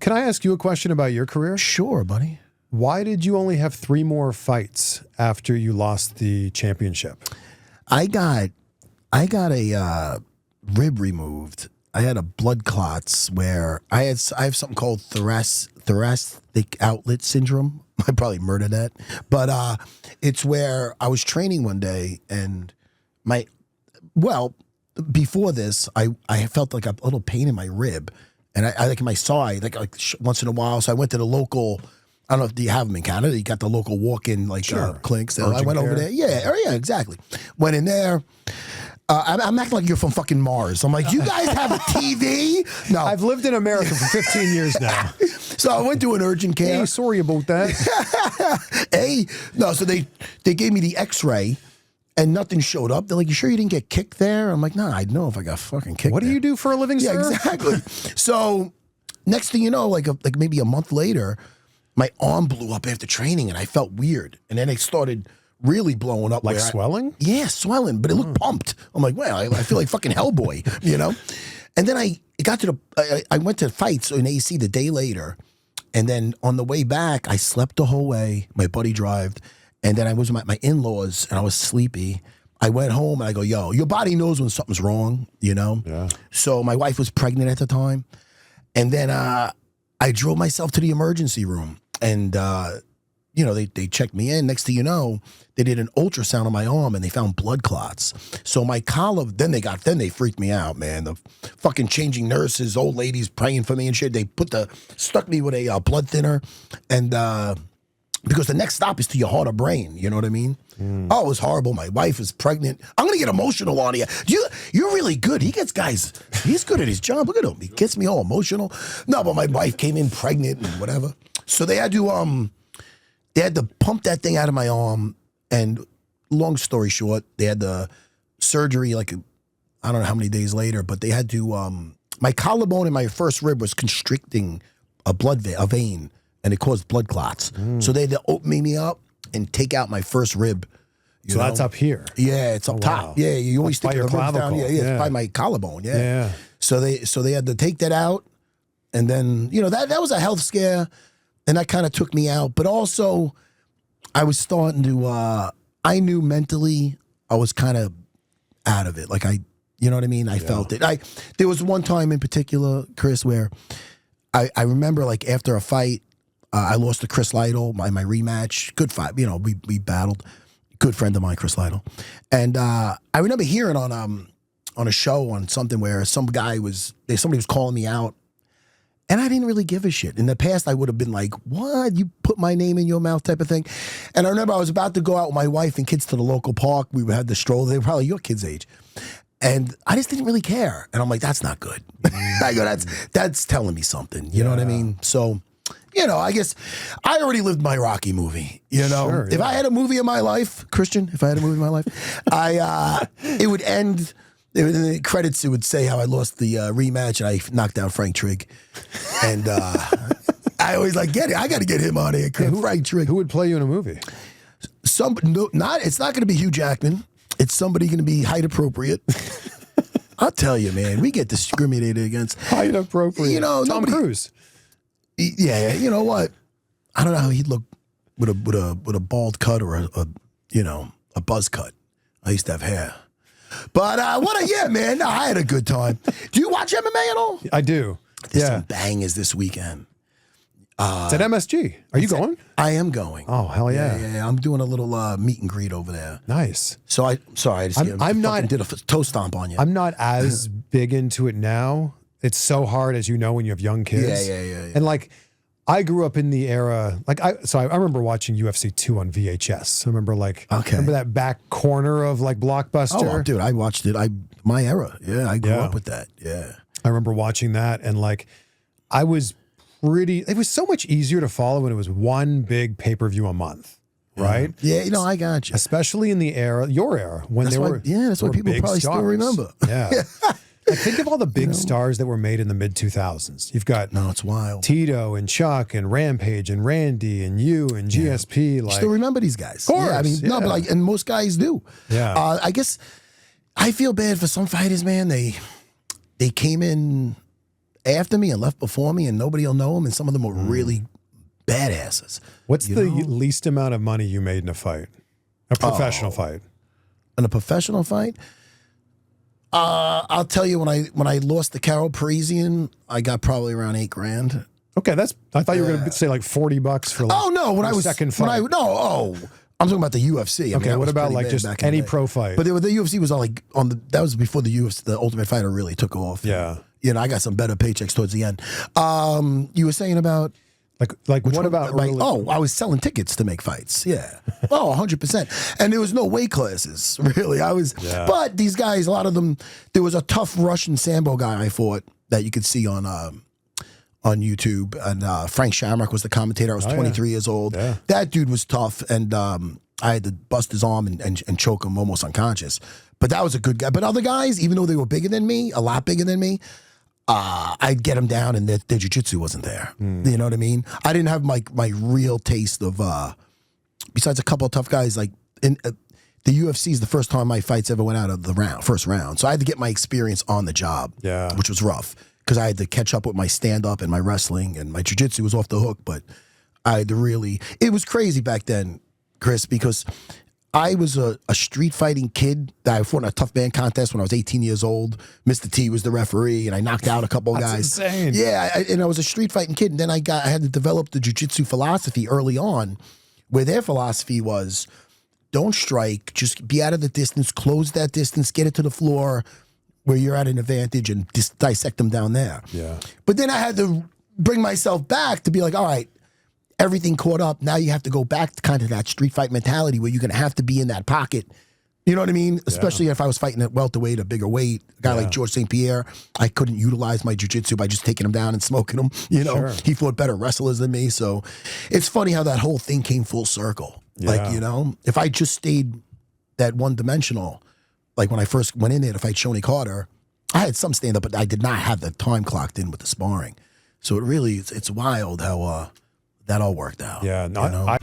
Can I ask you a question about your career? Sure, buddy. Why did you only have 3 more fights after you lost the championship? I got a rib removed. I had a blood clots where I have something called thoracic outlet syndrome. I probably murdered that, but it's where I was training one day and before this I felt like a little pain in my rib, and I like in my side like once in a while. So I went to the local. I don't know if you have them in Canada. You got the local walk-in clinics. I went over there. Yeah, exactly. Went in there. I'm acting like you're from fucking Mars. I'm like, you guys have a TV? No. I've lived in America for 15 years now. So I went to an urgent care. Hey, sorry about that. No, so they gave me the x-ray and nothing showed up. They're like, you sure you didn't get kicked there? I'm like, nah, I'd know if I got fucking kicked What do there. you do for a living, sir? Yeah, exactly. So next thing you know, like maybe a month later, my arm blew up after training and I felt weird. And then it started really blowing up. Like swelling? Yeah, swelling, but it looked pumped. I'm like, well, I feel like fucking Hellboy, you know? And then I went to fights in AC the day later. And then on the way back, I slept the whole way. My buddy drove. And then I was with my in-laws and I was sleepy. I went home and I go, yo, your body knows when something's wrong, you know? Yeah. So my wife was pregnant at the time. And then I drove myself to the emergency room. And, they checked me in. Next thing you know, they did an ultrasound on my arm and they found blood clots. So my collar, then they freaked me out, man. The fucking changing nurses, old ladies praying for me and shit. They stuck me with a blood thinner. And, because the next stop is to your heart or brain. You know what I mean? Oh, it was horrible. My wife is pregnant. I'm going to get emotional on you. You're really good. He's good at his job. Look at him. He gets me all emotional. No, but my wife came in pregnant and whatever. So they had to pump that thing out of my arm. And long story short, they had the surgery I don't know how many days later, but they had to, my collarbone and my first rib was constricting a vein. And it caused blood clots. So they had to open me up and take out my first rib. So that's up here? Yeah, it's up top. Wow. Yeah, you always stick your ribs down. Yeah, it's by my collarbone. Yeah. So they had to take that out. And then, that was a health scare. And that kind of took me out. But also, I was starting to, I knew mentally I was kind of out of it. Like you know what I mean? I felt it. There was one time in particular, Chris, where I remember like after a fight, I lost to Chris Lytle, my rematch. Good fight. We battled. Good friend of mine, Chris Lytle. And I remember hearing on a show on something where somebody was calling me out. And I didn't really give a shit. In the past, I would have been like, what? You put my name in your mouth type of thing. And I remember I was about to go out with my wife and kids to the local park. We had the stroll. They were probably your kids' age. And I just didn't really care. And I'm like, that's not good. I go, that's telling me something. You know what I mean? So, I guess I already lived my Rocky movie. Sure, if I had a movie in my life, Christian, it would end. In the credits, it would say how I lost the rematch and I knocked out Frank Trigg. And I always get it. I got to get him on here. Frank Trigg. Who would play you in a movie? It's not going to be Hugh Jackman. It's somebody going to be height appropriate. I'll tell you, man, we get discriminated against. Height appropriate. Tom Cruise. Yeah, you know what? I don't know how he'd look with a bald cut or a buzz cut. I used to have hair. But man. No, I had a good time. Do you watch MMA at all? I do. There's some bangers this weekend. It's at MSG. Are you going? I am going. Oh, hell yeah. Yeah. I'm doing a little meet and greet over there. Nice. So I did a toe stomp on you. I'm not as big into it now. It's so hard, as you know, when you have young kids. Yeah. And I grew up in the era, I remember watching UFC 2 on VHS. I remember remember that back corner of Blockbuster? Oh, dude, I watched it. My era. Yeah, I grew up with that. Yeah. I remember watching that and it was so much easier to follow when it was one big pay-per-view a month. Right? Yeah, I got you. Especially in your era, when that's why people probably still remember. Yeah. Think of all the big stars that were made in the mid-2000s. You've got it's wild. Tito and Chuck and Rampage and Randy and you and GSP. You still remember these guys. Of course. Yeah, no, but and most guys do. Yeah. I guess I feel bad for some fighters, man. They came in after me and left before me, and nobody will know them, and some of them were really badasses. What's the least amount of money you made in a fight? A professional fight? In a professional fight? I'll tell you, when I lost to Carol Parisian, I got probably around $8,000. Okay, I thought you were going to say like $40 for like second fight. I'm talking about the UFC. Okay, what about like just any pro fight? But the UFC was all like that was before the UFC, the Ultimate Fighter really took off. Yeah. I got some better paychecks towards the end. You were saying about like what about I was selling tickets to make fights. Yeah. 100%. And there was no weight classes, really. But these guys, a lot of them, there was a tough Russian Sambo guy I fought that you could see on YouTube, and Frank Shamrock was the commentator. I was 23 years old. Yeah. That dude was tough, and I had to bust his arm and choke him almost unconscious. But that was a good guy. But other guys, even though they were bigger than me, a lot bigger than me, I'd get them down, and their jiu-jitsu wasn't there. You know what I mean? I didn't have my real taste of, besides a couple of tough guys, like in the UFC is the first time my fights ever went out of the first round. So I had to get my experience on the job, which was rough. Because I had to catch up with my stand-up and my wrestling, and my jiu-jitsu was off the hook, but I had to really... It was crazy back then, Chris, because I was a street fighting kid that I fought in a tough man contest when I was 18 years old. Mr. T was the referee, and I knocked out a couple of guys. That's insane. Yeah, and I was a street fighting kid, and then I had to develop the jiu-jitsu philosophy early on, where their philosophy was, don't strike, just be out of the distance, close that distance, get it to the floor, where you're at an advantage, and just dissect them down there. Yeah. But then I had to bring myself back to be like, all right, everything caught up. Now you have to go back to kind of that street fight mentality where you're going to have to be in that pocket. You know what I mean? Especially if I was fighting at welterweight, a bigger weight, a guy like George St. Pierre, I couldn't utilize my jiu-jitsu by just taking him down and smoking him. He fought better wrestlers than me. So it's funny how that whole thing came full circle. Yeah. Like, if I just stayed that one-dimensional, like when I first went in there to fight Shoney Carter, I had some stand-up, but I did not have the time clocked in with the sparring. So it's wild how that all worked out. Yeah, no,